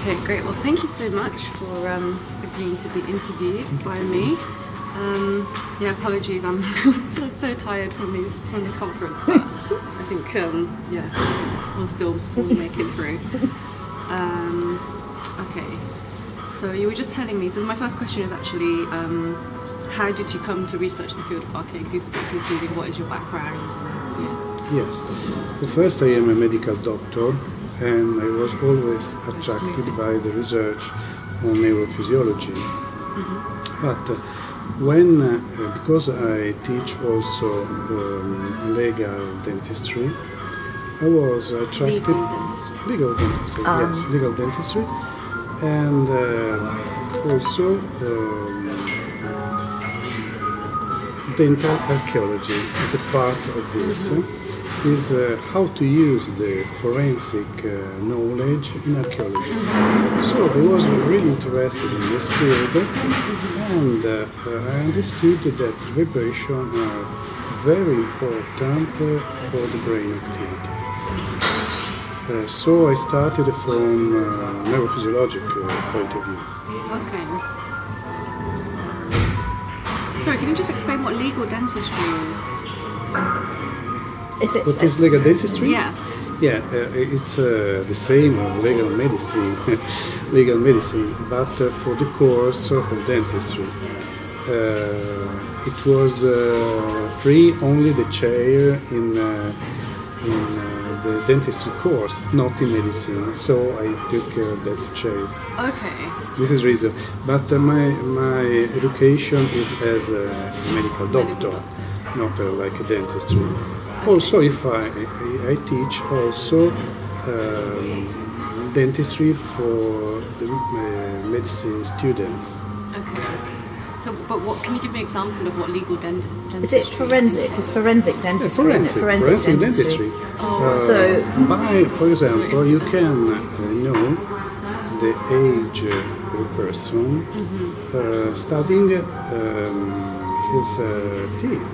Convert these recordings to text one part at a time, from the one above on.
Okay, great. Well, thank you so much for agreeing to be interviewed by me. Yeah, apologies, I'm so tired from the conference, but I think we'll make it through. Okay, so you were just telling me. So my first question is actually, how did you come to research the field of archaeoacoustics, including what is your background? Yes. So first, I am a medical doctor, and I was always attracted by the research on neurophysiology. But because I teach also legal dentistry, I was attracted. Legal dentistry, yes, legal dentistry, and also dental archaeology is a part of this. Is how to use the forensic knowledge in archaeology. So I was really interested in this field, and I understood that vibrations are very important for the brain activity. So I started from neurophysiological point of view. Okay. Sorry, can you just explain what legal dentistry is? What is legal dentistry? Yeah. Yeah, it's the same as legal medicine, but for the course of dentistry. It was free only the chair in the dentistry course, not in medicine. So I took that chair. Okay. This is the reason. But my education is as a medical doctor, not like a dentistry. Also, if I teach also dentistry for the medicine students. Okay. So, but what can you give me an example of what legal dentistry is? It forensic? It's forensic dentistry, forensic, isn't it? Forensic dentistry. For example, you can know the age of a person studying his teeth.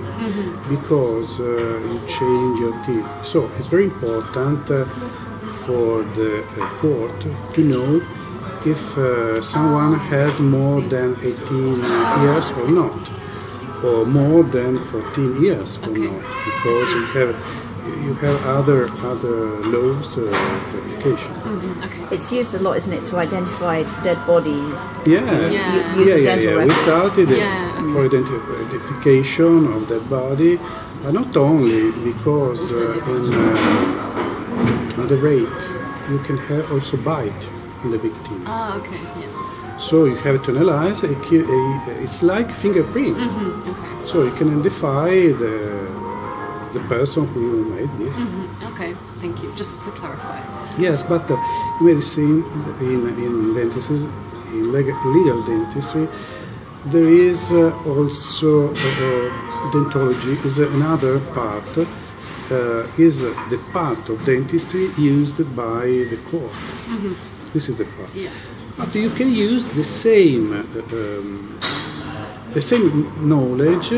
Because you change your teeth. So it's very important for the court to know if someone has more than 18 years or not, or more than 14 years or not, because you have other laws of application. Okay. It's used a lot, isn't it, to identify dead bodies? We started for identification of dead body, but not only because in the rape you can have also bite in the victim. Ah, okay. Yeah. So you have to analyze. It's like fingerprints. Okay. So you can identify the person who made this. Okay, thank you. Just to clarify. Yes, but medicine, in dentistry, in legal dentistry, there is also dentology is another part, is the part of dentistry used by the court. This is the part. Yeah. But you can use the same knowledge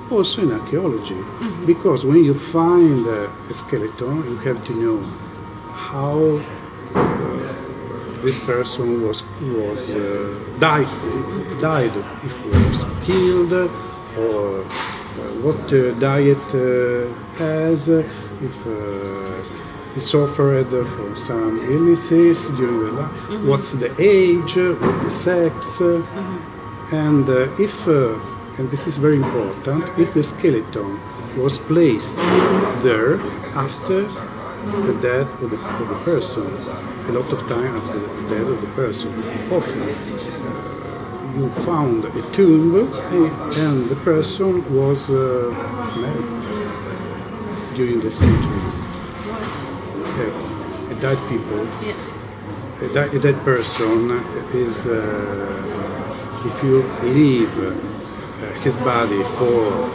also in archaeology, because when you find a skeleton, you have to know how this person was died, if he was killed, or what diet has, if he suffered from some illnesses during the life, what's the age, what the sex, and if and this is very important, if the skeleton was placed there after the death of the person, a lot of time after the death of the person, often you found a tomb and the person was married during the centuries. A dead people, a dead person is, if you leave his body for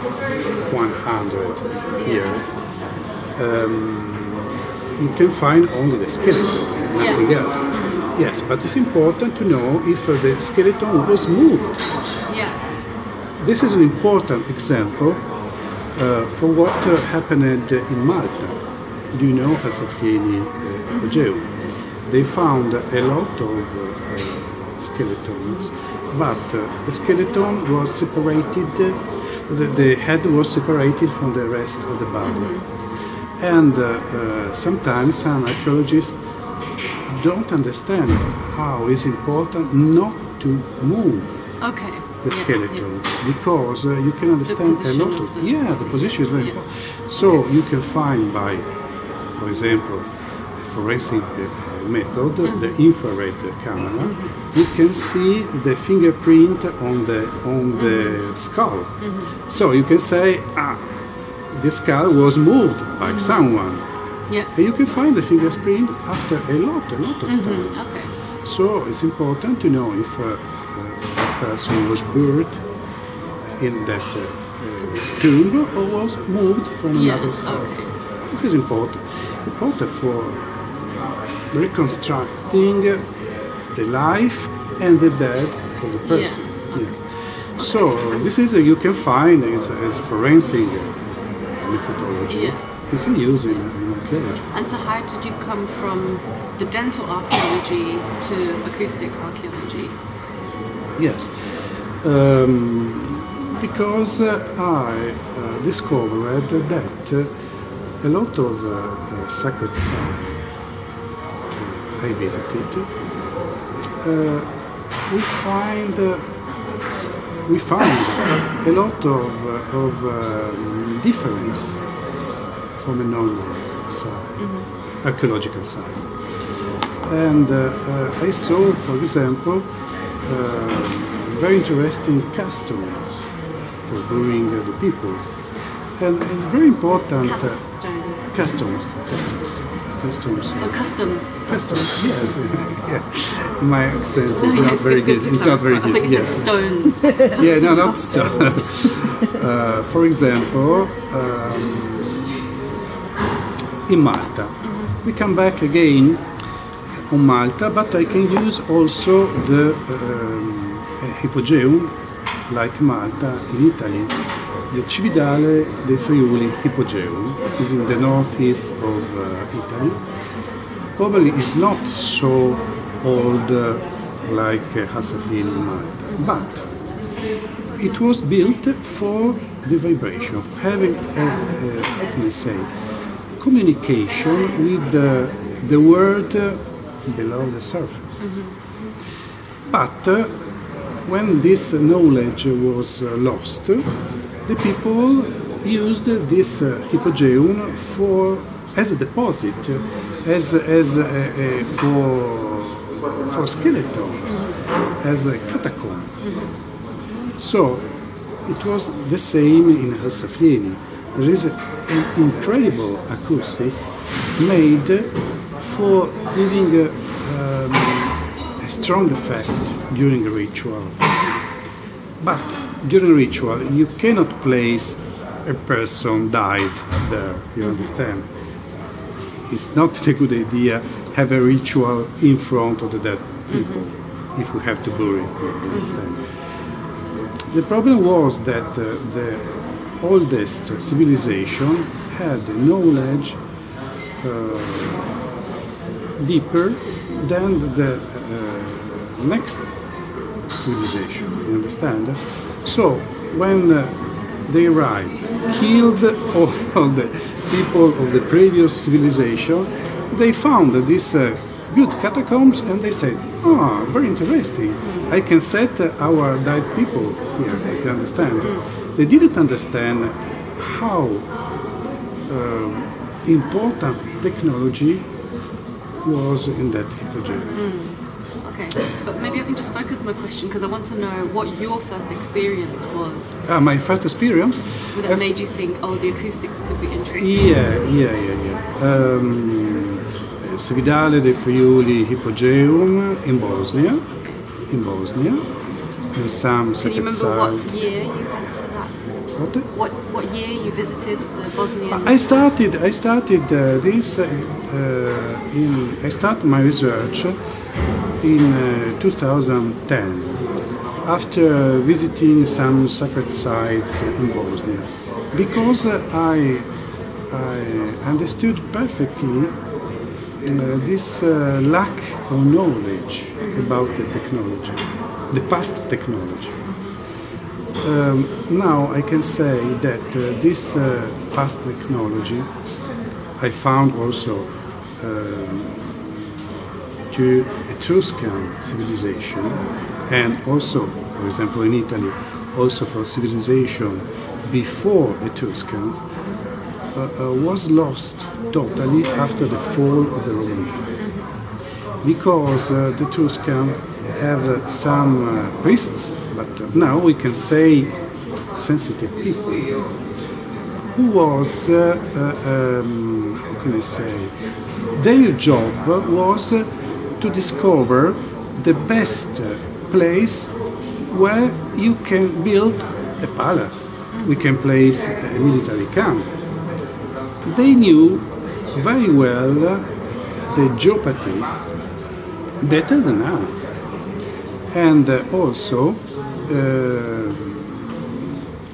100 years, you can find only the skeleton, nothing else. Yes, but it's important to know if the skeleton was moved. This is an important example for what happened in Malta. Do you know Asafghani Joe? they found a lot of skeletons, but the skeleton was separated, the head was separated from the rest of the body. And sometimes some archaeologists don't understand how it's important not to move the skeleton, because you can understand a lot of the position is very important. So you can find by, for example, forensic method, the infrared camera, you can see the fingerprint on the skull. So you can say, the skull was moved by someone. Yeah. And you can find the fingerprint after a lot of time. Okay. So it's important to know if a person was buried in that tomb or was moved from another side. Okay. This is important for reconstructing the life and the death of the person. Yes. So this is you can find as forensic methodology. You can use in archaeology. And so how did you come from the dental archaeology to acoustic archaeology? Yes, because I discovered that a lot of sacred sites I visited, we found a lot of difference from a normal site, archaeological site. And I saw, for example, very interesting customs for burying the people, and very important customs. Oh, customs. Yes. Yeah. My accent is not very good. It's not very good. I think you said stones. Yeah, no, not stones. For example, in Malta, we come back again on Malta, but I can use also the Hypogeum, like Malta in Italy. The Cividale dei Friuli Hypogeum is in the northeast of Italy. Probably it's not so old like Hassafili in Malta, but it was built for the vibration, having how can I say, communication with the world below the surface. But when this knowledge was lost, the people used this Hypogeum as a deposit, for skeletons, as a catacomb. So it was the same in Hassafili. There is an incredible acoustic made for giving a strong effect during a ritual. But during a ritual, you cannot place a person died there, you understand? It's not a good idea have a ritual in front of the dead people if we have to bury it, you understand? The problem was that the oldest civilization had knowledge deeper than the next civilization, you understand? So when they arrived, killed all the people of the previous civilization, they found these good catacombs and they said, very interesting, I can set our dead people here, you understand? They didn't understand how important technology was in that Hypogeum. Okay, but maybe I can just focus my question because I want to know what your first experience was. My first experience? That made you think, the acoustics could be interesting. Yeah. Cividale dei Friuli Hypogeum in Bosnia. In some Can you remember site. what year you went to that? What year you visited the Bosnian? I started this. I started my research in 2010 after visiting some sacred sites in Bosnia, because I understood perfectly this lack of knowledge about the technology, the past technology. Now I can say that this past technology I found also to Etruscan civilization, and also, for example, in Italy, also for civilization before Etruscans, was lost totally after the fall of the Roman Empire. Because the Etruscans have some priests, but now we can say sensitive people, who was, how can I say, their job was to discover the best place where you can build a palace, we can place a military camp. They knew very well the geographies better than us. And also,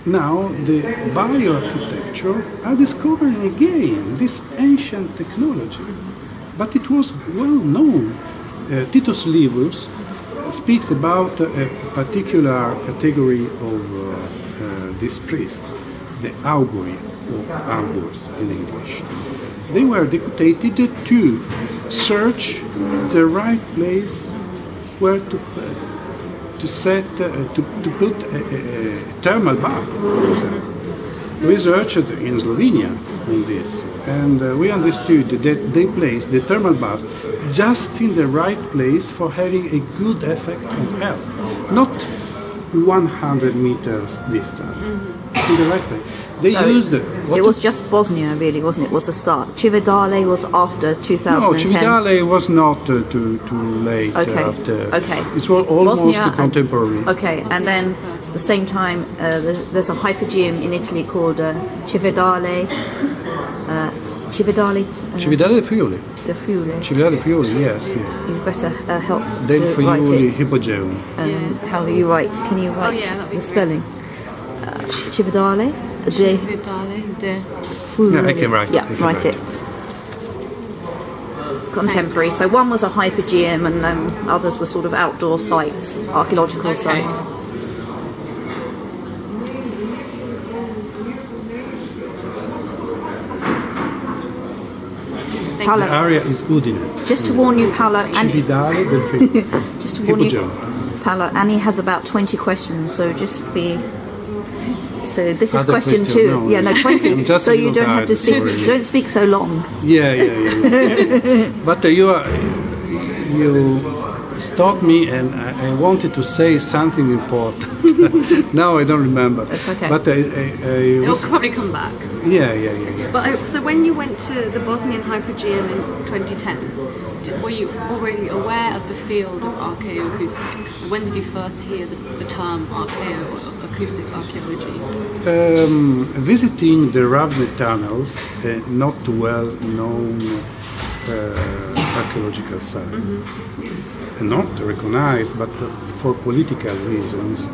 now the bioarchitecture are discovering again this ancient technology. But it was well known. Titus Livius speaks about a particular category of this priest, the augury, or augurs in English. They were deputed to search the right place where to set to put a thermal bath, for example. We researched in Slovenia on this, and we understood that they placed the thermal bath just in the right place for having a good effect on health, not 100 meters distant, in the right place. They used it was just Bosnia, really, wasn't it? Was the start. Cividale was after 2010. No, Cividale was not too late. After. Okay. It was almost Bosnia contemporary. Okay, and then at the same time, there's a hypogeum in Italy called Cividale. Cividale. Cividale Friuli. The Friuli. Cividale Friuli, yes. You better help Del to Friuli write it. Hypogeum. How do you write? Can you write the spelling? Cividale. Cividale de Friuli. Yeah, I can write. Yeah, write it. Contemporary. So one was a hypogeum, and then others were sort of outdoor sites, archaeological sites. The area is Udine. Just to warn you, Paolo, Cividale del Friuli. just to warn you, Paolo, Annie has about 20 questions, so just be. So this is question 2. No, yeah, no, 20. So you don't have to speak. Sorry. Don't speak so long. Yeah. But you stopped me, and I wanted to say something important. Now I don't remember. That's okay. But it'll probably come back. Yeah. But so when you went to the Bosnian Hypogeum in 2010, were you already aware of the field of archaeoacoustics? When did you first hear the term acoustic archaeology? Visiting the Ravne tunnels, not well-known archaeological site, not recognized, but for political reasons,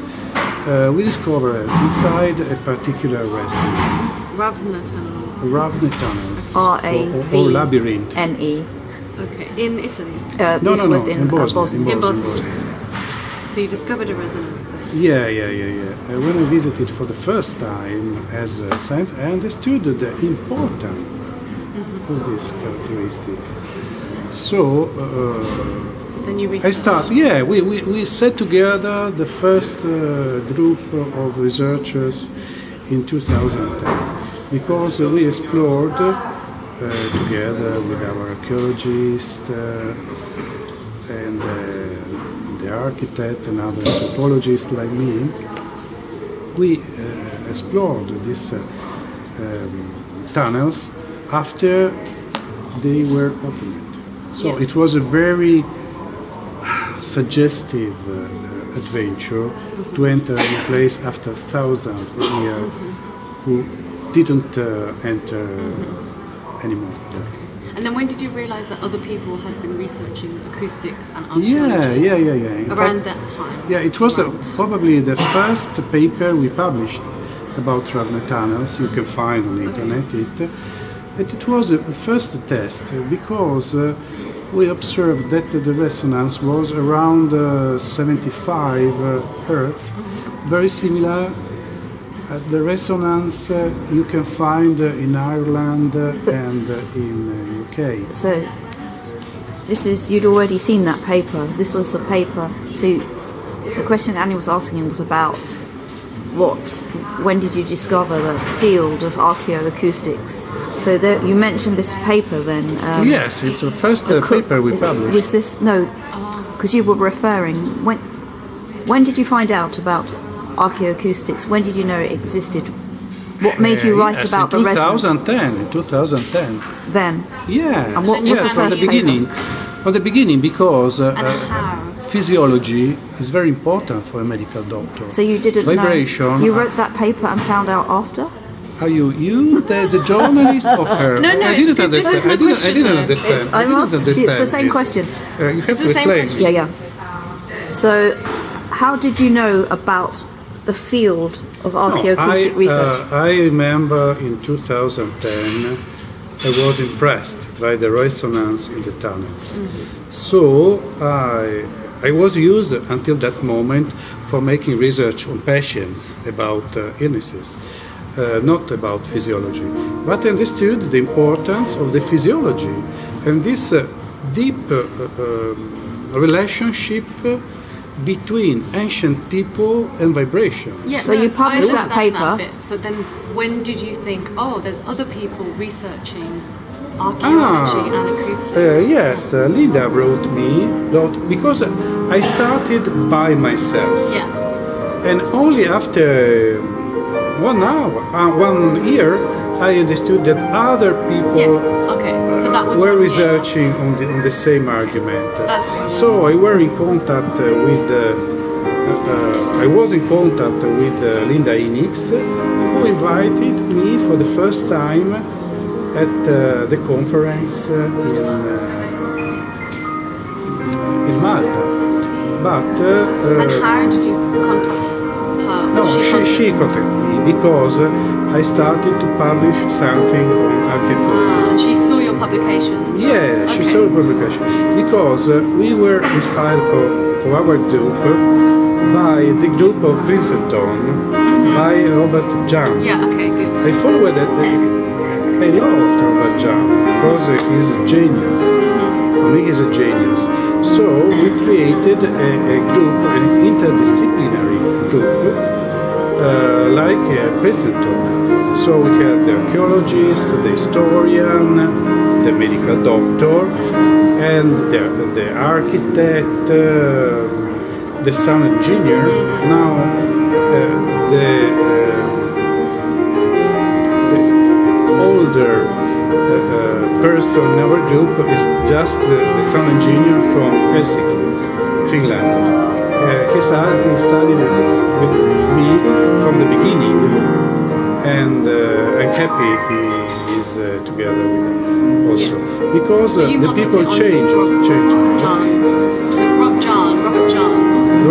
we discovered inside a particular residence. Ravne tunnels. Ravne tunnels. R-A-V-N-E. Or labyrinth. Okay, in Italy? This was in Bosnia. In Bosnia. So you discovered a resonance there? Yeah. When I visited for the first time as a scientist, I understood the importance of this characteristic. So then you I started. Yeah, we set together the first group of researchers in 2010 because we explored together with our archaeologists and the architect and other anthropologists like me. We explored these tunnels after they were opened. So it was a very suggestive adventure to enter a place after thousands of years who didn't enter anymore. And then when did you realise that other people had been researching acoustics and archaeology? Yeah. Around that time? Yeah, it was probably the first paper we published about Ravne tunnels. You can find on the internet it. It was a first test because we observed that the resonance was around 75 hertz, very similar the resonance you can find in Ireland and in UK. So this is, you'd already seen that paper. This was the paper. So the question Annie was asking was about when did you discover the field of archaeoacoustics? So there, you mentioned this paper then. Yes, it's the first paper we published. Was this, no, because you were referring, when did you find out about archaeoacoustics? When did you know it existed? What made you write about the resonance? In 2010. Then? Yeah. And what was the from first the beginning. paper? From the beginning, because how? physiology is very important for a medical doctor. So you didn't Vibration. know? You wrote that paper and found out after? Are you the journalist or her? No, I didn't this understand. is my I didn't question, understand. I'm asking, it's the same this. question. You have It's to the same explain. question. Yeah. So how did you know about the field of archaeoacoustic research? I remember in 2010 I was impressed by the resonance in the tunnels. So I was used until that moment for making research on patients about illnesses, not about physiology. But I understood the importance of the physiology and this deep relationship between ancient people and vibration. Yeah, So you published I that understand paper. bit, but then when did you think, oh, there's other people researching archaeology and acoustics? Yes, Linda wrote me, because I started by myself. Yeah. And only after 1 year, I understood that other people Yeah. Okay. So that was were 1 year. researching on the same argument. That's really So I were in contact with. I was in contact with Linda Enix, who invited me for the first time at the conference in Malta. But And how did you contact her? no, contacted she contacted me because I started to publish something on archaeoacoustics. and she saw your publication. Yeah, she Okay. saw the publication because we were inspired for our group by the group of Princeton by Robert Jahn. Yeah. Okay. Good. I followed a lot Robert Jahn because he's a genius. For me, he's a genius. So we created a group, an interdisciplinary group, like Princeton. So we had the archaeologist, the historian, the medical doctor, and the architect, the sound engineer. Now the older person in our group is just the sound engineer from Helsinki, Finland. He studied with me from the beginning, and I'm happy he is together with me also because So you the modeled people it on change. John. So Robert John.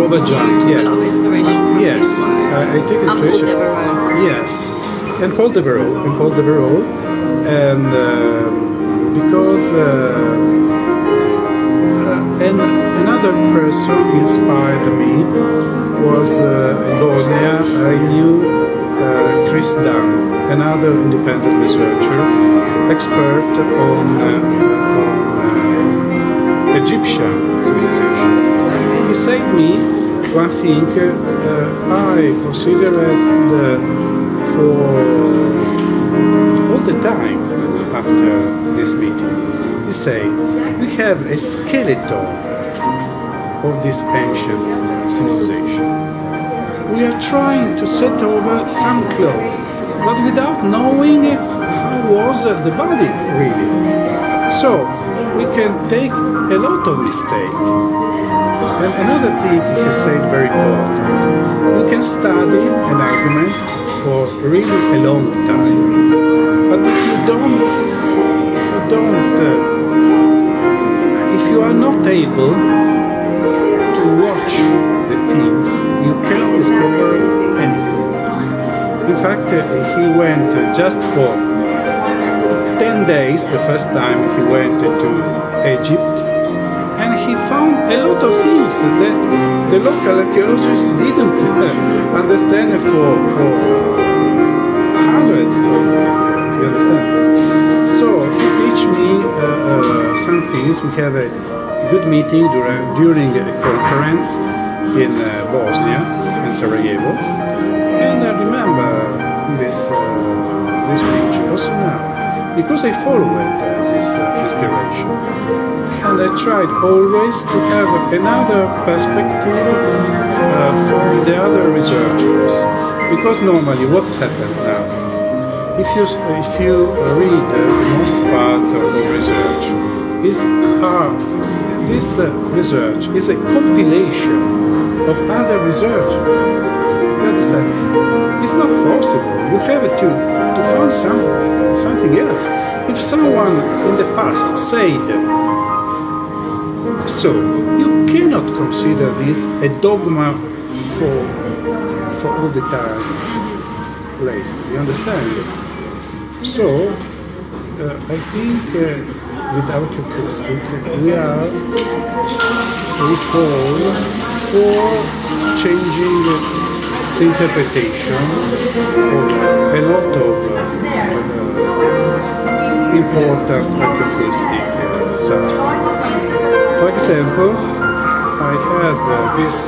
Robert Jahn, You took yeah. a lot of inspiration from Yes, his work. I took And Paul inspiration. Debertolis. Yes, and Paul Debertolis, and because and another person inspired me was in Bosnia. I knew Chris Dunn, another independent researcher, expert on Egyptian civilization. He said me one thing I considered for all the time after this meeting. He said, we have a skeleton of this ancient civilization. We are trying to set over some clothes, but without knowing how was the body really. So we can take a lot of mistakes. And another thing he said very important. We can study an argument for really a long time. But if you are not able to watch the things, you cannot discover anything. In fact, he went just for 10 days, the first time he went to Egypt, and he found a lot of things that the local archaeologists didn't understand for hundreds of years. You understand? So he teach me some things. We have a good meeting during a conference in Bosnia, in Sarajevo, and I remember this pictures now because I followed this inspiration, and I tried always to have another perspective from the other researchers, because normally what's happened now, if you read the most part of the research is this research is a compilation of other research. You understand? It's not possible. You have to find something else. If someone in the past said so, you cannot consider this a dogma for all the time later. You understand? So, I think with Archaeoacoustics we are recalled for changing the interpretation of a lot of important archaeoacoustic sites. For example, I had this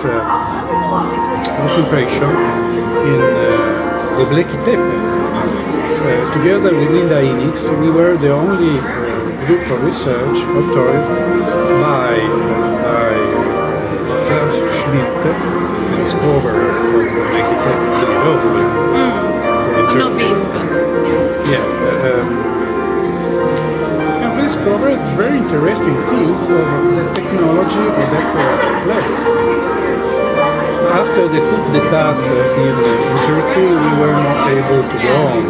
impression in the Bleki Tepe. Together with Nina Earl, we were the only group of research authorized by Klaus Schmidt, the discoverer of the Bleki Tepe. Not been, but... Yeah. And we discovered very interesting things of the technology of that place. After the coup d'etat in Turkey, we were not able to go on.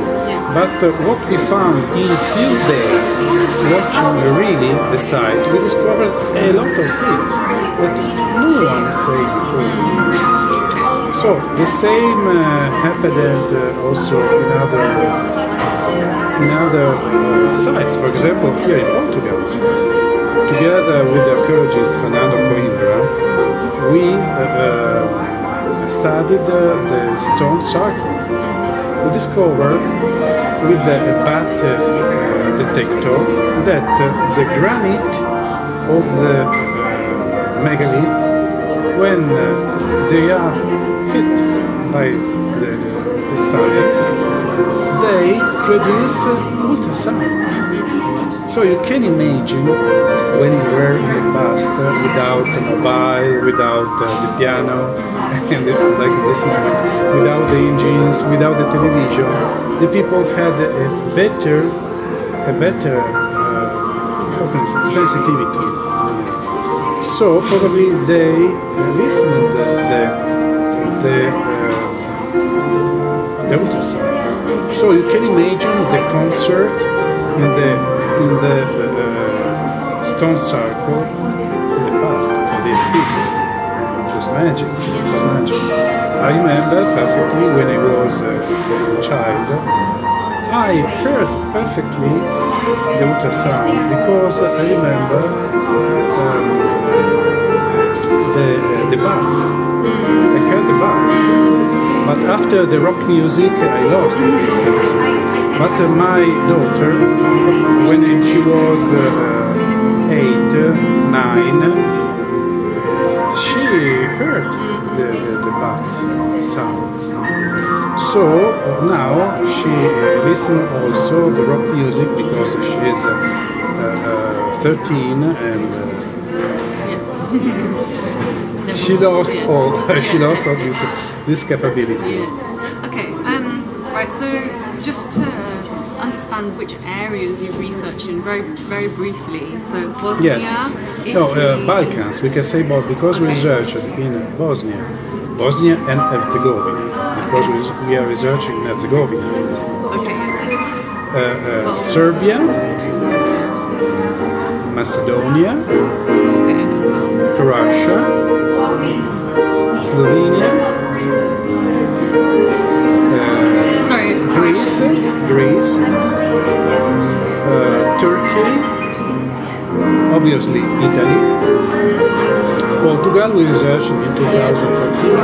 But what we found in few days, watching really the site, we discovered a lot of things that no one said before. So the same happened also in other sites. For example, here in Portugal, together with the archaeologist Fernando Coimbra, we studied the stone circle. We discovered with the BAT detector that the granite of the megalith, when they are hit by the sun, they produce ultrasounds. So you can imagine when we were in the past without the mobile, without the piano, and like this moment, without the engines, without the television, the people had a better sensitivity. So probably they listened the ultrasounds. So you can imagine the concert in the stone circle in the past for these people. It was magic. It was magic. I remember perfectly when I was a child, I heard perfectly the ultrasound because I remember the bass. I heard the bass. But after the rock music, I lost this music. But my daughter, when she was 8, 9, she heard the bass sounds. So now she listens also the rock music because she is 13 and she lost all this capability. Yeah. Okay. Right. So just to understand which areas you research in very briefly. So Bosnia, yes. Italy. No, Balkans. We can say both because we researched in Bosnia and Herzegovina. Because we are researching in Herzegovina. Okay. Serbia, Macedonia, Russia, Slovenia, Greece, Turkey, obviously Italy, Portugal we researched in 2014,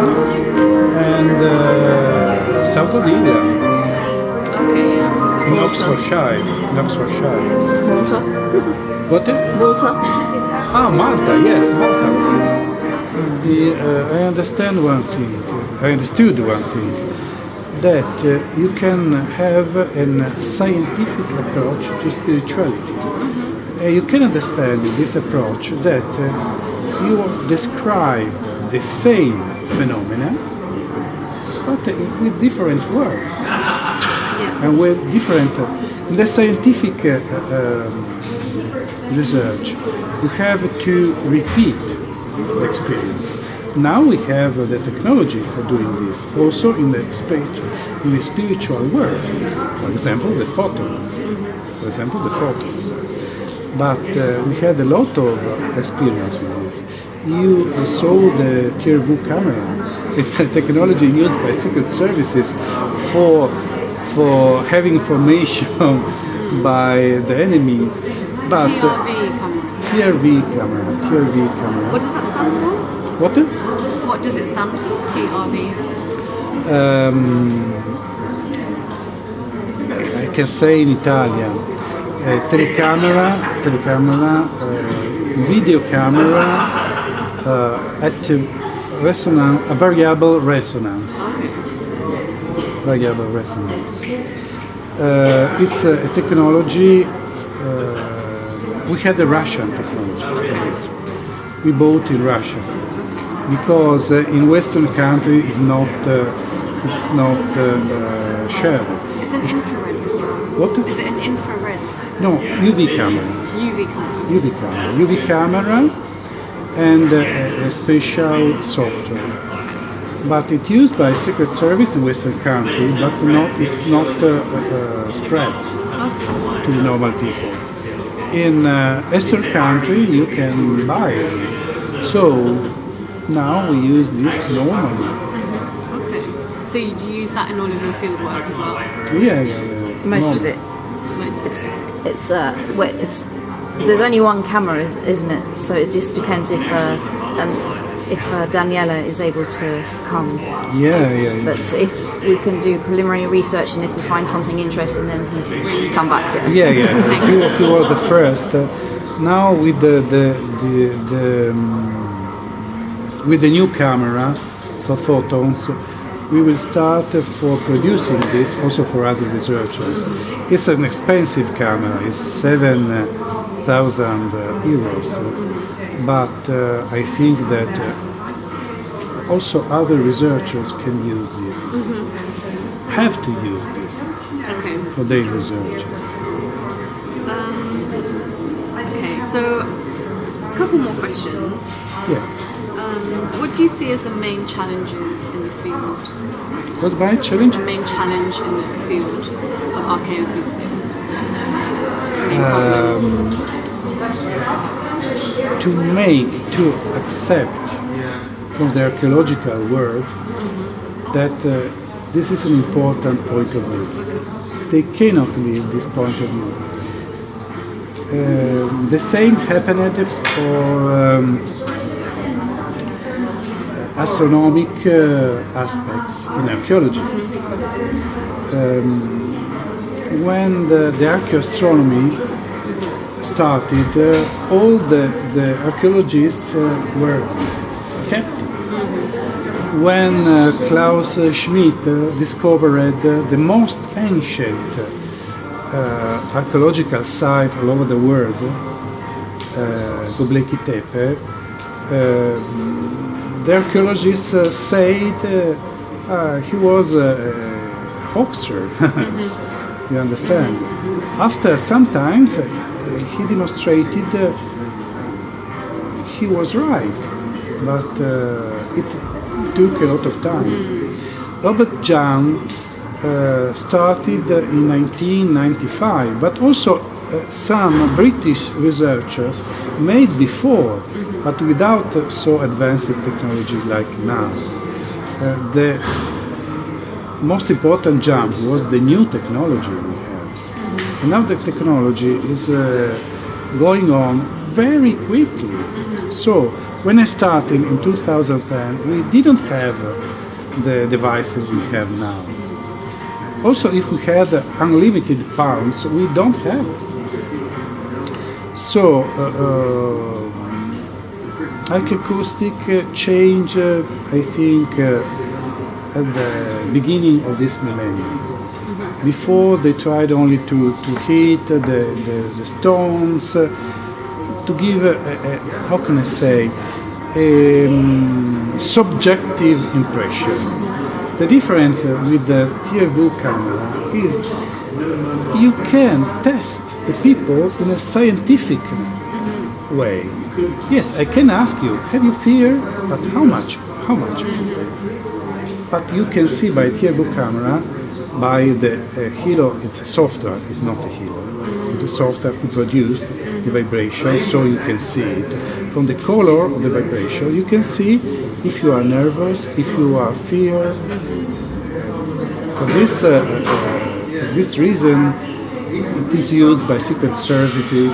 and south of India, Okay, yeah. in Oxfordshire. Malta. What? Malta. Ah, Malta, yes, Malta. I understood one thing, that you can have a scientific approach to spirituality. You can understand in this approach that you describe the same phenomena, but with different words. And with different, in the scientific research, you have to repeat the experience. Now we have the technology for doing this, also in the spiritual world. For example, the photos. But we had a lot of experience with this. You saw the Tier-V camera. It's a technology used by secret services for having information by the enemy. But TRV camera. TRV camera. What does that stand for? What? What does it stand for, TRV? I can say in Italian, telecamera, video camera at a variable resonance. Variable resonance. It's a technology. We had a Russian technology for this. We bought in Russia because in Western countries it's not shared. It's an infrared camera. What? Is it an infrared? No, UV camera. UV camera and a special software. But it's used by Secret Service in Western countries, but it's not spread to the normal people. In Eastern country, you can buy this. So now we use this normally. Okay. So you use that in all of your field work as well? Yeah. Most of it. It's because there's only one camera, isn't it? So it just depends if Daniela is able to come. Yeah. But if we can do preliminary research and if we find something interesting, then he can come back. Yeah. You were the first. Now with with the new camera for photons, we will start for producing this also for other researchers. It's an expensive camera. It's 7,000 euros. But I think that also other researchers can use this, have to use this for their research. Okay, so a couple more questions. Yeah. What do you see as the main challenges in the field? What my challenge? The main challenge in the field of archaeoacoustics? Main problems? To accept from the archaeological world that this is an important point of view. They cannot leave this point of view. The same happened for astronomic aspects in archaeology. When the archaeoastronomy started, all the archaeologists were skeptics. When Klaus Schmidt discovered the most ancient archaeological site all over the world, Göbekli Tepe, the archaeologists said he was a hoaxer. You understand? After some time, he demonstrated he was right, but it took a lot of time. Robert Young started in 1995, but also some British researchers made before, but without so advanced technology like now. The most important jump was the new technology we have. And now the technology is going on very quickly. So when I started in 2010, we didn't have the devices we have now. Also, if we had unlimited funds, we don't have it. So, Archaeoacoustic changed, I think, at the beginning of this millennium. Before they tried only to hit the stones, to give, how can I say, a subjective impression. The difference with the TRV camera is you can test the people in a scientific way. Yes, I can ask you, have you fear? But how much? How much? But you can see by TRV camera, by the halo, it's a software, it's not a halo. It's a software who produces the vibration, so you can see it. From the color of the vibration, you can see if you are nervous, if you are fear. For this reason, it is used by secret services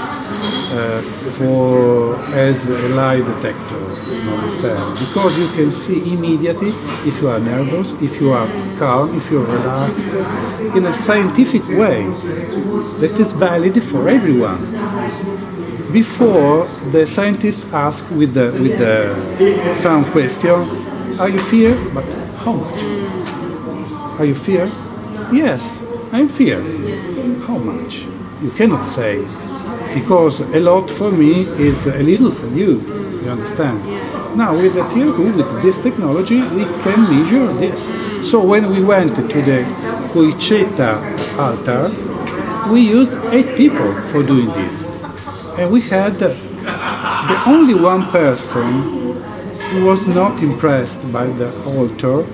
as a lie detector. You understand? Because you can see immediately if you are nervous, if you are calm, if you are relaxed, in a scientific way that is valid for everyone. Before the scientists ask with some question, are you fear? But how much? Are you fear? Yes, I'm fear. How much? You cannot say, because a lot for me is a little for you. You understand? Now with the TRV, with this technology, we can measure this. So when we went to the Coiceta altar, we used 8 people for doing this. And we had the only one person who was not impressed by the altar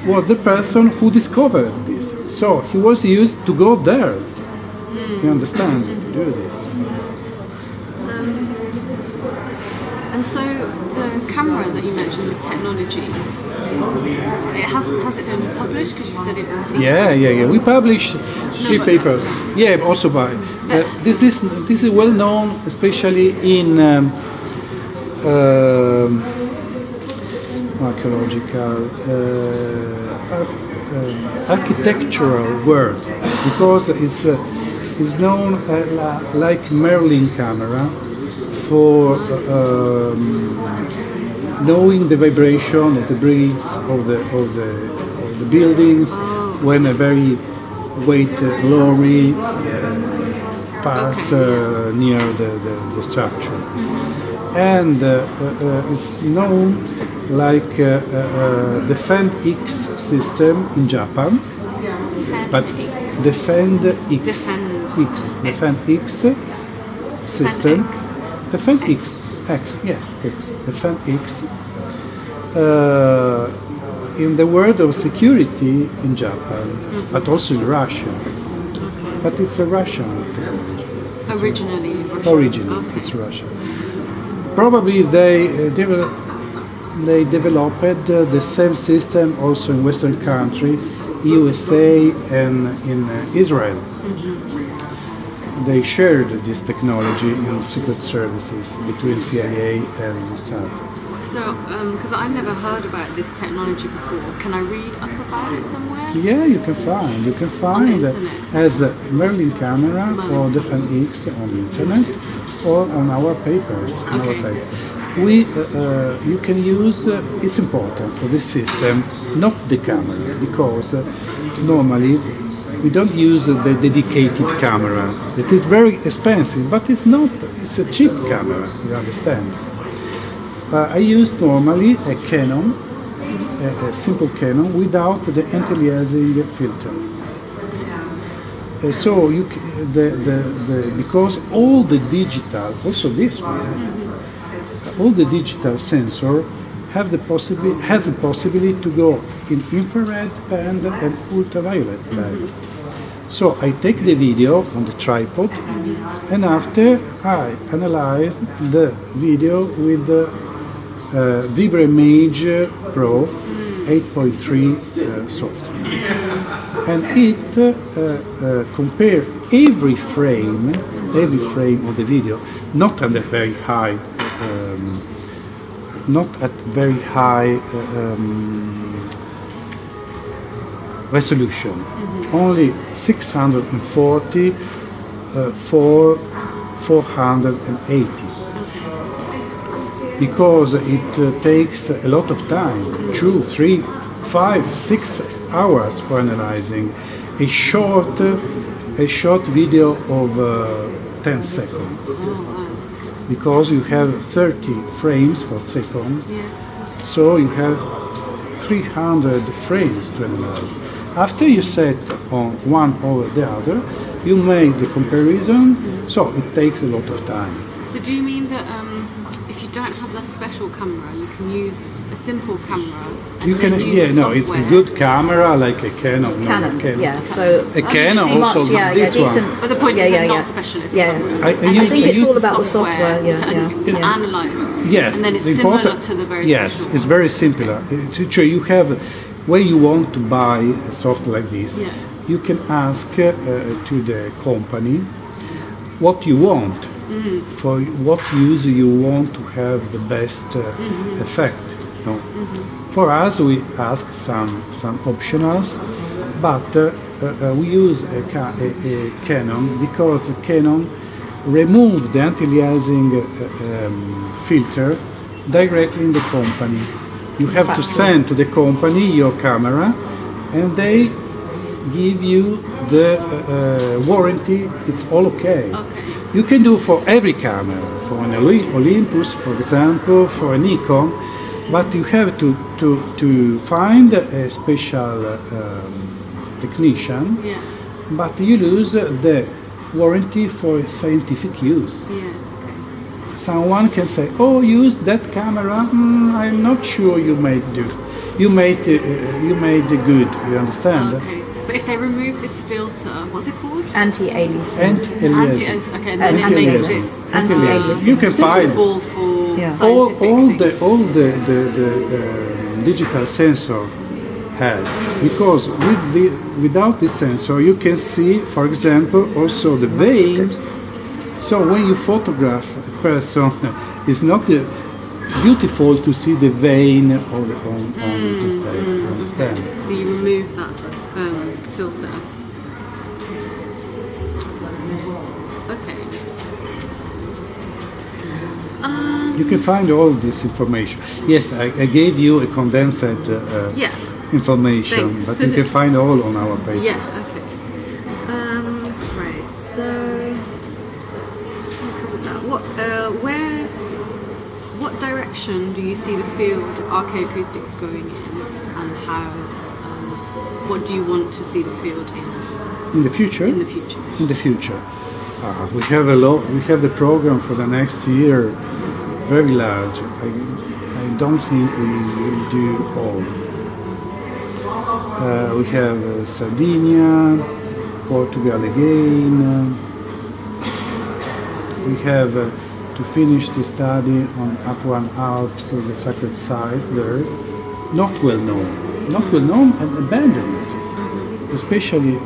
was the person who discovered this. So he was used to go there. You understand? Do this. And so the camera that you mentioned, this technology, has it been published? Because you said it was. Yeah. We published 3 papers. Yeah, also by this is well known, especially in archaeological, architectural world, because it's known like Merlin camera for knowing the vibration of the bricks of the buildings when a very weight lorry pass near the structure. And it's known like the FEND-X system in Japan, but the FEND-X system, the FEND-X, the FEND-X, in the world of security in Japan, but also in Russia. But it's a Russian technology. Originally, it's Russian. Probably they developed the same system also in Western country, USA and in Israel. They shared this technology in secret services between CIA and Mossad. So, because I've never heard about this technology before, can I read up about it somewhere? Yeah, you can find as a Merlin camera or the FEND-X on the internet or on our papers. You can use. It's important for this system, not the camera, because normally we don't use the dedicated camera. It is very expensive, but it's not. It's a cheap camera. You understand? I use normally a Canon, a simple Canon without the anti-aliasing filter. So because all the digital, also this one, all the digital sensor has the possibility to go in infrared band and ultraviolet band. So I take the video on the tripod, and after I analyze the video with the VibraImage Pro 8.3 software, and it compare every frame of the video, not at a very high, resolution, only 640 for 480, because it takes a lot of time, 2, 3, 5, 6 hours for analyzing a short video of 10 seconds, because you have 30 frames per second, so you have 300 frames to analyze. After you set on one over the other, you make the comparison, so it takes a lot of time. So do you mean that if you don't have that special camera, you can use a simple camera and it's a good camera like a Canon. So Canon also this decent. one. But the point is, not specialist. I think it's all about the software. To analyze. Yes, and then it's similar to the very special it's very similar. You have, when you want to buy a software like this, you can ask to the company what you want, for what use you want to have the best effect. No? For us, we ask some optionals, but we use a Canon because Canon removes the anti-aliasing filter directly in the company. You have to send to the company your camera, and they give you the warranty. It's all okay. You can do for every camera, for an Olympus, for example, for a Nikon, but you have to find a special technician. But you lose the warranty for scientific use. Someone can say, "Oh, use that camera. I'm not sure you made good. You made good. You understand?" Okay. But if they remove this filter, what's it called? Anti-aliasing. Okay, and then it makes it anti-aliasing. You can find for all the digital sensor has, because without this sensor you can see, for example, also the vein. So when you photograph a person, it's not beautiful to see the vein on the face. You understand? So you remove that filter. Okay. You can find all this information. Yes, I gave you a condensed information, Thanks. but you can find all on our page. Yeah. Okay. Right. So what direction do you see the field of archaeoacoustics going in, and how? What do you want to see the field in? In the future? In the future. In the future. We have we have the program for the next year very large. I don't think we will do all. We have Sardinia, Portugal again. We have to finish the study on Apuan Alps, the sacred sites there. Not well known and abandoned, especially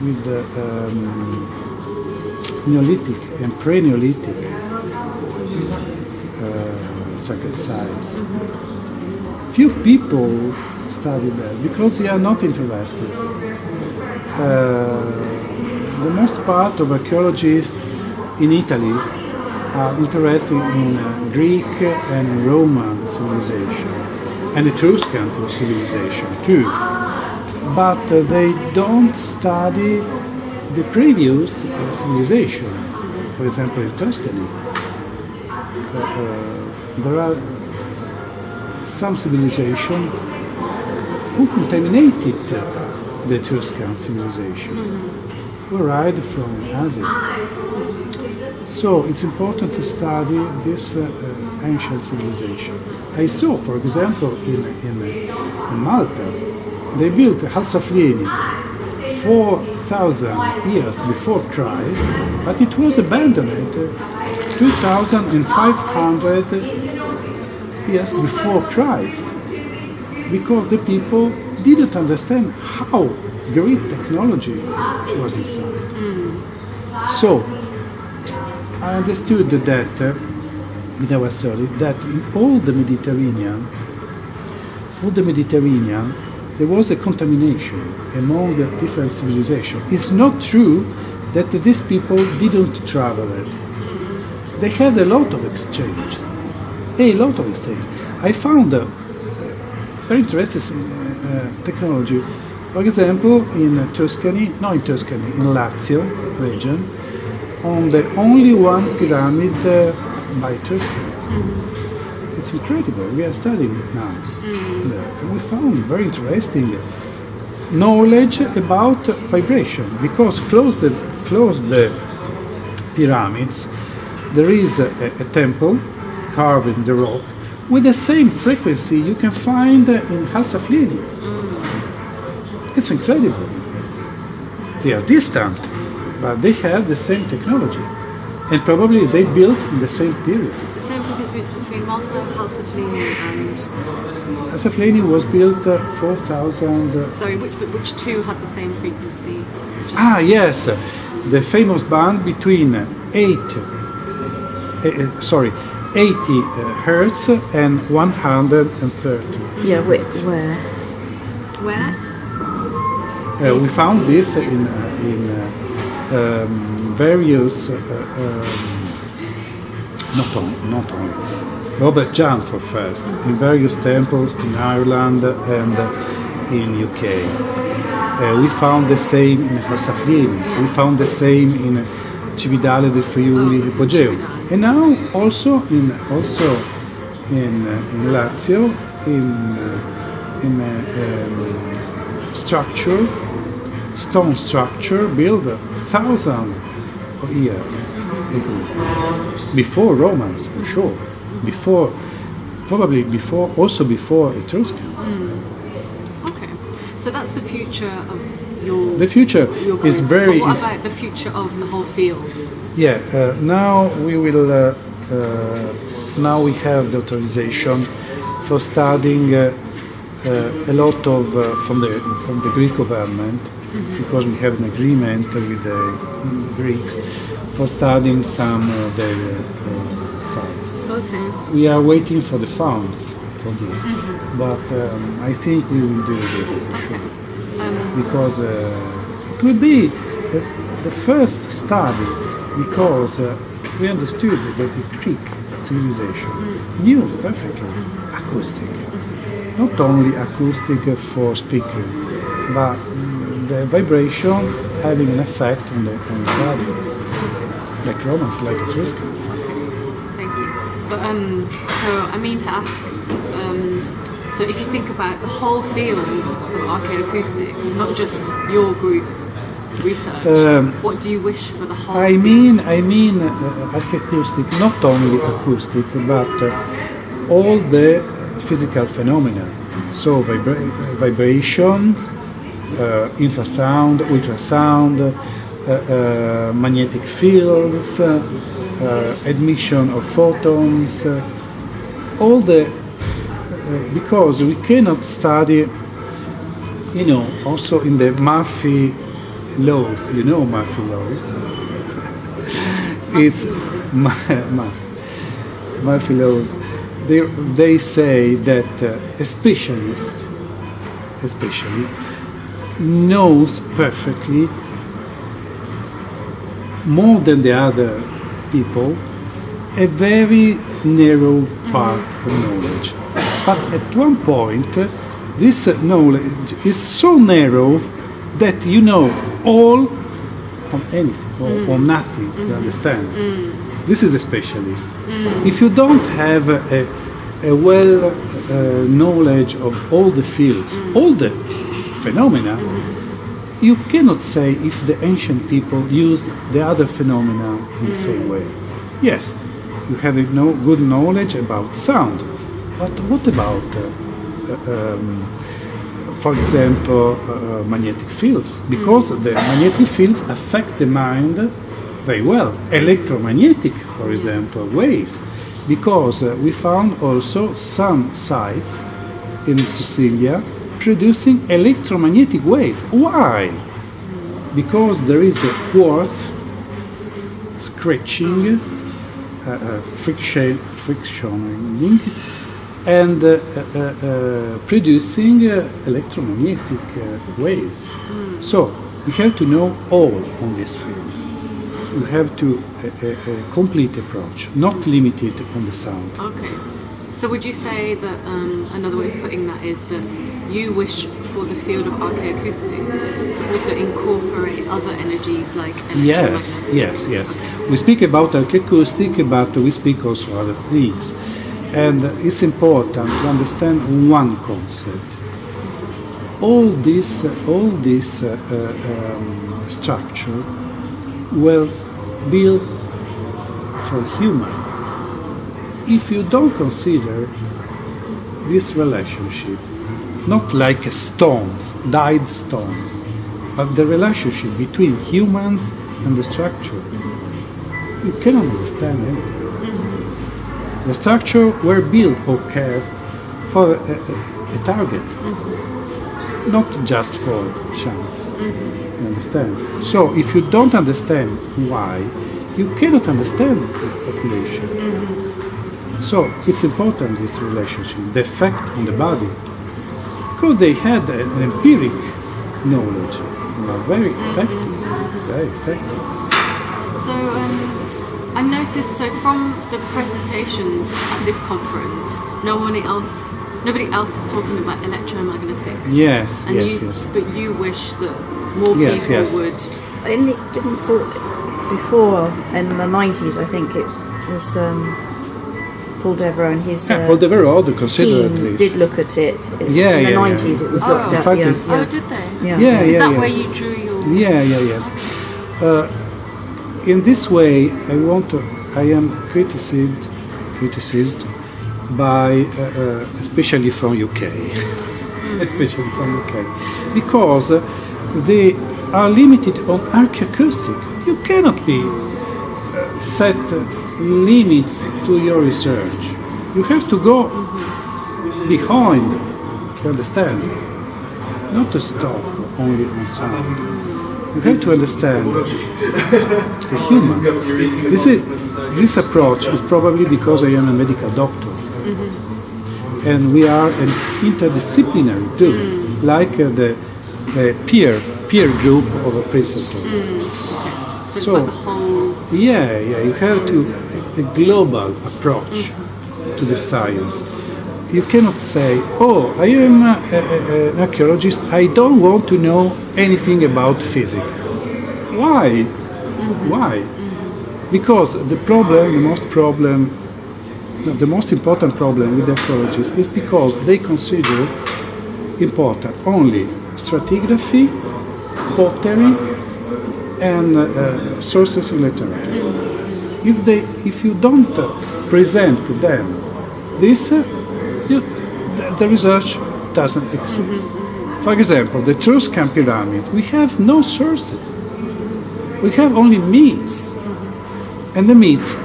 with the Neolithic and pre-Neolithic sacred sites. Few people study that because they are not interested. The most part of archaeologists in Italy are interested in Greek and Roman civilization and Etruscan civilization too. But they don't study the previous civilization. For example, in Tuscany, there are some civilization who contaminated the Etruscan civilization, who arrived from Asia. So it's important to study this ancient civilization. I saw, for example, in Malta, they built Halsaflieni 4,000 years before Christ, but it was abandoned 2,500 years before Christ, because the people didn't understand how great technology was inside. So I understood that in our study that in all the Mediterranean, there was a contamination among the different civilizations. It's not true that these people didn't travel it. They had a lot of exchange. I found very interesting technology. For example, in Lazio region, on the only one pyramid by Tuscans. It's incredible. We are studying it now. We found very interesting knowledge about vibration, because close the pyramids there is a temple carved in the rock with the same frequency you can find in Halsaflieni. It's incredible. They are distant, but they have the same technology, and probably they built in the same period. The same frequency between Monza, Halsaflieni and... Halsaflieni was built 4,000... Sorry, which two had the same frequency? Yes, the famous band between 80 hertz and 130. Yeah, where? Where? We found this in various, not only, Robert Janford first, in various temples in Ireland and in UK. We found the same in Halsaflieni, we found the same in Cividale del Friuli Ipogeo, and now also in Lazio, in stone structure built 1,000 of years ago, before Romans for sure, probably before Etruscans. Okay, so that's the future of your. The future your is group. very. But what about the future of the whole field? Yeah, now we will. Now we have the authorization for studying a lot of from the Greek government, because we have an agreement with the Greeks for studying some of their sites. Okay. We are waiting for the funds for this, but I think we will do this for sure, because it will be the first study, because we understood that the Greek civilization knew perfectly acoustic, not only acoustic for speaking, but the vibration having an effect on the body, like Romans, like Etruscans. Thank you. But so I mean to ask. So if you think about the whole field of archaeoacoustics, not just your group research, what do you wish for the whole? I mean archaeoacoustic, not only acoustic, but all the physical phenomena. So vibrations, infrasound, ultrasound, magnetic fields, emission of photons, all the because we cannot study, also in the Murphy laws. Murphy laws. It's Murphy laws. They say that a specialist, especially, knows perfectly more than the other people a very narrow part of knowledge. But at one point, this knowledge is so narrow that you know all on anything or nothing, you understand? This is a specialist. If you don't have a well knowledge of all the fields, all the phenomena, you cannot say if the ancient people used the other phenomena in the same way. Yes, you have good knowledge about sound, but what about, for example, magnetic fields? Because the magnetic fields affect the mind very well. Electromagnetic, for example, waves. because we found also some sites in Sicilia producing electromagnetic waves. Why? Because there is a quartz scratching, frictioning, and producing electromagnetic waves. So we have to know all on this field. You have to a complete approach, not limited on the sound. Okay. So would you say that another way of putting that is that you wish for the field of archaeoacoustics to also incorporate other energies like electromagnetic? Yes. We speak about archaeoacoustic, but we speak also other things. And it's important to understand one concept. All this structure were built for humans. If you don't consider this relationship, not like stones, dyed stones, but the relationship between humans and the structure, you cannot understand anything. The structure were built or carved for a target, not just for chance. You understand? So if you don't understand why, you cannot understand the population. So it's important, this relationship, the effect on the body, because they had an empiric knowledge, very effective, very effective. So I noticed, so from the presentations at this conference, nobody else is talking about electromagnetic. Yes. But you wish that more people would. Before in the 90s, I think it was Paul Devereux and his Paul Debertolis considered team this. did look at it. In the 90s, it was looked at. Oh, did they? Yeah. Is that where you drew your? Yeah. In this way, I am criticized by, especially from UK, because they are limited on archaeoacoustic. You cannot be set limits to your research. You have to go behind, you understand, not to stop only on sound. You have to understand the human. This approach is probably because I am a medical doctor, and we are an interdisciplinary group, like the peer group of a principal. So like the whole. You have to a global approach to the science. You cannot say, "Oh, I am an archaeologist. I don't want to know anything about physics." Why? Why? Because the most important problem with archaeologists is because they consider important only stratigraphy, pottery, and sources in literature. If you don't present to them this, the research doesn't exist. For example, the Etruscan pyramid, we have no sources. We have only myths. And the myths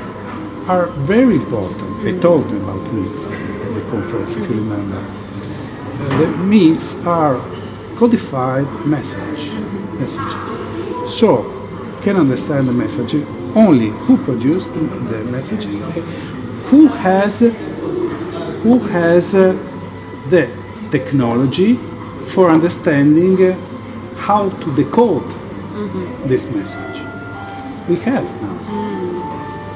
are very important. I told you about myths at the conference, if you remember. The myths are codified messages. So, you can understand the messages only who produced the messages, who has the technology for understanding how to decode this message. We have now.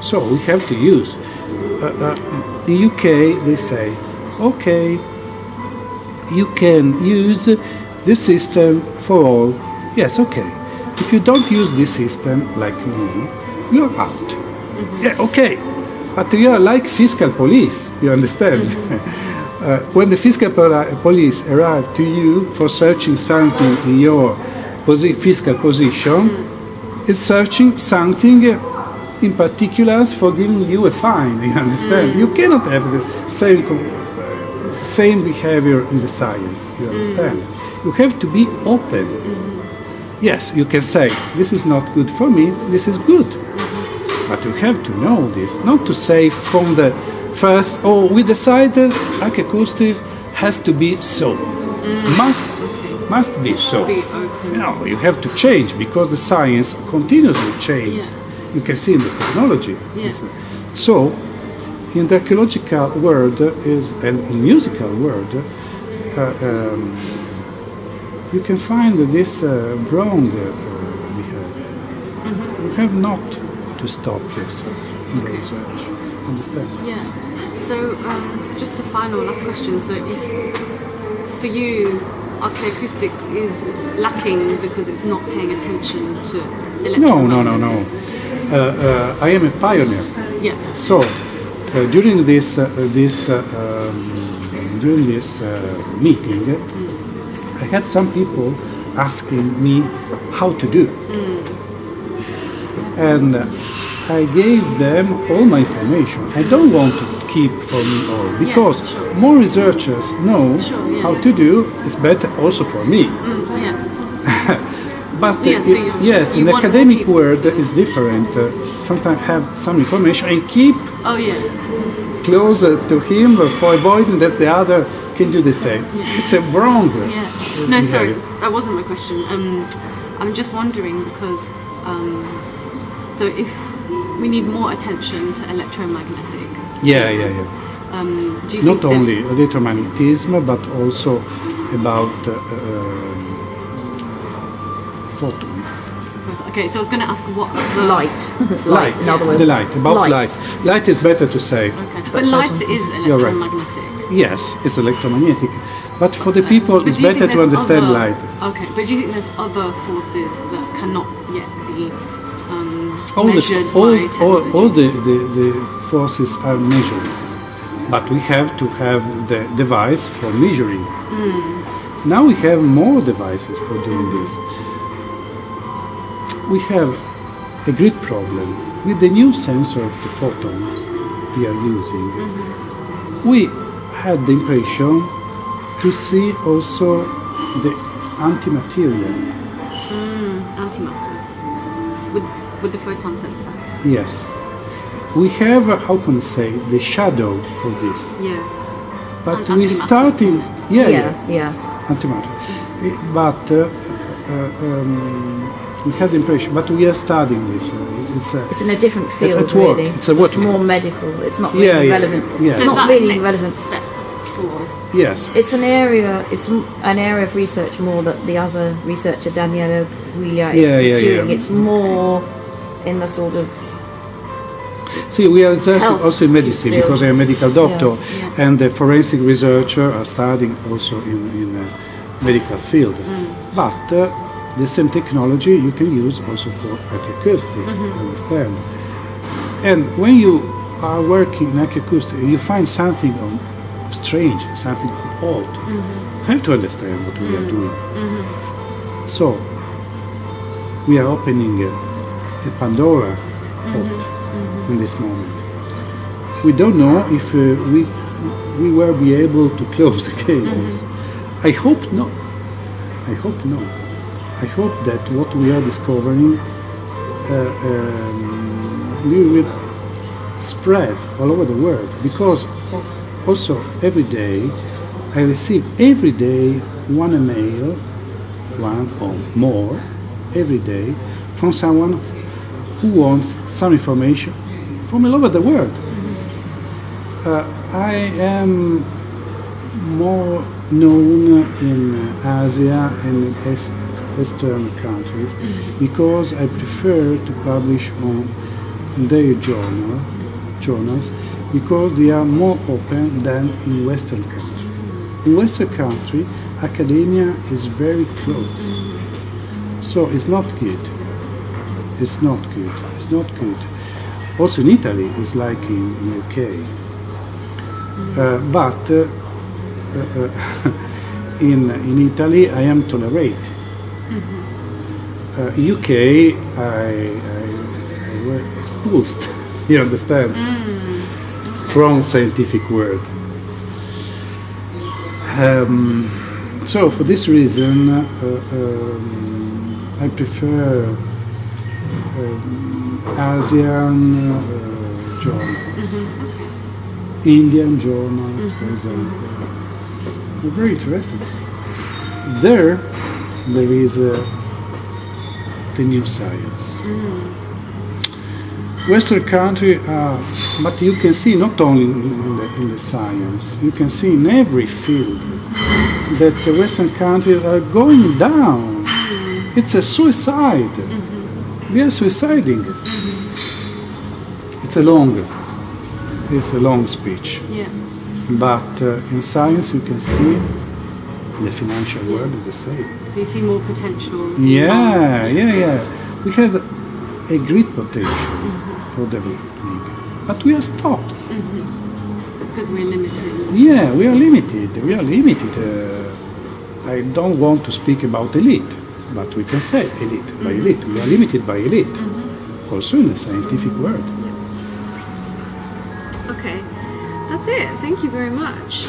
So we have to use. In UK they say, okay, you can use this system for all. Yes, okay. If you don't use this system, like me, you're out. Yeah, okay. But you are like fiscal police, you understand? When the fiscal police arrive to you for searching something in your fiscal position, it's searching something in particular for giving you a fine, you understand? You cannot have the same behavior in the science, you understand? You have to be open. Yes, you can say, this is not good for me, this is good. But you have to know this, not to say from the first, oh, we decided archaeoacoustics has to be so. Must be so. Be open. No, you have to change because the science continuously changes. Yeah. You can see in the technology. Yeah. So, in the archaeological world and in musical world, you can find this wrong behavior. You have not to stop this in the research. Understand? Yeah. So, just a final last question. So, if for you, archaeoacoustics is lacking because it's not paying attention to electromagnetism. No. I am a pioneer. Yeah. So, during this meeting, I had some people asking me how to do, and I gave them all my information. I don't want to keep for me all because sure. more researchers know how to do. It's better also for me. But yes, in the academic world it's different. Sometimes have some information and keep closer to him for avoiding that the other can do the same. It's a wrong. No, sorry, that wasn't my question. I'm just wondering because so if we need more attention to electromagnetic. Do you not think only electromagnetism but also about photons. Okay, so I was going to ask what the Light. Light. In other words, The light. About light. Light is better to say. Okay, but light is You're right. electromagnetic. Yes, it's electromagnetic. But for the people, But it's do you think better to there's understand other- light. Okay, but do you think there's other forces that cannot yet be All measured by all the technologies? forces are measured, but we have to have the device for measuring. Now we have more devices for doing this. We have a great problem with the new sensor of the photons we are using. We had the impression to see also the antimaterial. Antimatter with the photon sensor. Yes. We have, how can I say, the shadow of this. Yeah. But And we antimatter, starting, yeah. antimatter. But we had the impression, but we are studying this. It's in a different field, at work. really. It's a work. more medical. It's not really relevant. Yeah. It's So not is that really next relevant. step for Yes. It's an area. It's an area of research more that the other researcher Daniela Guiglia is pursuing. It's more in the sort of See, we are researching Health also in medicine field. because I am a medical doctor, Yeah. and the forensic researcher are studying also in the medical field. But the same technology you can use also for archaeoacoustics. Understand? And when you are working in archaeoacoustics, you find something strange, something odd. You have to understand what we are doing. So we are opening a Pandora pot in this moment. We don't know if we will be able to close the cables. I hope not. I hope not. I hope that what we are discovering will spread all over the world, because also every day I receive one email, one or more every day, from someone who wants some information from all over the world. I am more known in Asia and Western countries because I prefer to publish on their journals because they are more open than in Western countries. In Western country, academia is very close, so it's not good. It's not good. It's not good. Also in Italy, it's like in UK. But in Italy, I am tolerated. UK, I were expulsed. You understand? From scientific world. So for this reason, I prefer Asian journals, Indian journals, for example. We're very interested. There is the new science. Western country, but you can see not only in the science, you can see in every field that the Western countries are going down. It's a suicide. We are suiciding. It's a long speech. Yeah. But in science, you can see the financial world is the same. So you see more potential. Yeah. We have a great potential for developing, but we are stopped. Because we're limited. Yeah, we are limited. I don't want to speak about elite, but we can say elite. By elite, we are limited by elite. Also in the scientific world. Okay, that's it. Thank you very much.